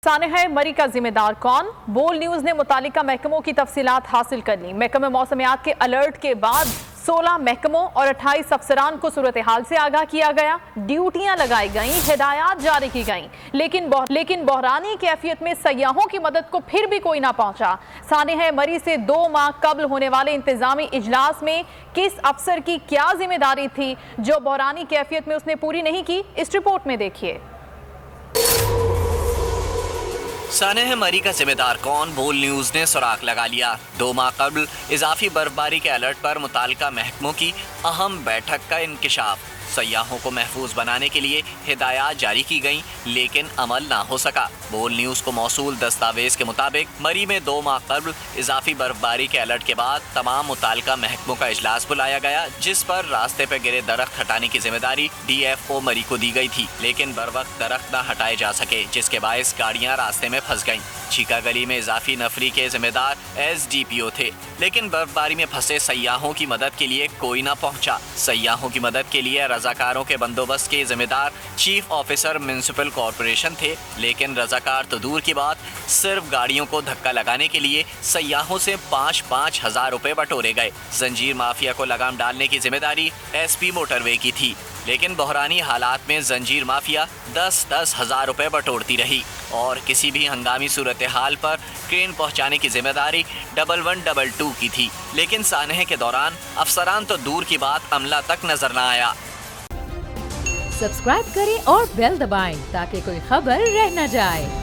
सानहा मरी का जिम्मेदार कौन? बोल न्यूज ने मुतालिका महकमों की तफसीलात हासिल कर ली। महकमे मौसमियात के अलर्ट के बाद 16 महकमों और 28 अफसरान को सूरत हाल से आगाह किया गया। ड्यूटियां लगाई गईं, हिदायत जारी की गईं, लेकिन बहरानी कैफियत में सयाहों की मदद को फिर भी कोई ना पहुंचा। सानहा मरी से 2 माह कबल होने वाले इंतजामी इजलास में किस अफसर की क्या जिम्मेदारी थी जो बहरानी कैफियत में उसने पूरी नहीं की? इस रिपोर्ट में देखिए। सानहा मरी का जिम्मेदार कौन? बोल न्यूज ने सुराग लगा लिया। 2 माह कबल इजाफी बर्फबारी के अलर्ट पर मुतालिका महकमों की अहम बैठक का इंकशाफ। सयाहों को महफूज बनाने के लिए हिदायत जारी की गईं, लेकिन अमल ना हो सका। बोल न्यूज को मौसूल दस्तावेज के मुताबिक मरी में 2 माह कबल इजाफी बर्फबारी के अलर्ट के बाद तमाम मुतालिका महकमों का इजलास बुलाया गया, जिस पर रास्ते पे गिरे दरख्त हटाने की जिम्मेदारी DFO मरी को दी गई थी, लेकिन बर वक्त दरख्त न हटाए जा सके, जिसके बायस गाड़ियां रास्ते में फंस गईं। चीका गली में इजाफी नफरी के जिम्मेदार SDPO थे, लेकिन बर्फबारी में फंसे सयाहों की मदद के लिए कोई न पहुंचा। सयाहों की मदद के लिए रजाकारों के बंदोबस्त के जिम्मेदार चीफ ऑफिसर म्युनिसिपल कॉरपोरेशन थे, लेकिन रजाकार तो दूर की बात, सिर्फ गाड़ियों को धक्का लगाने के लिए सयाहों से 5-5 हजार रुपए बटोरे गए। जंजीर माफिया को लगाम डालने की जिम्मेदारी SP मोटरवे की थी, लेकिन बहरानी हालात में जंजीर माफिया 10-10 हजार रुपए बटोरती रही और किसी भी हंगामी सूरत हाल पर ट्रेन पहुंचाने की जिम्मेदारी 1122 की थी, लेकिन सानहे के दौरान अफसरान तो दूर की बात अमला तक नजर न आया। सब्सक्राइब करें और बेल दबाएं ताकि कोई खबर रह न जाए।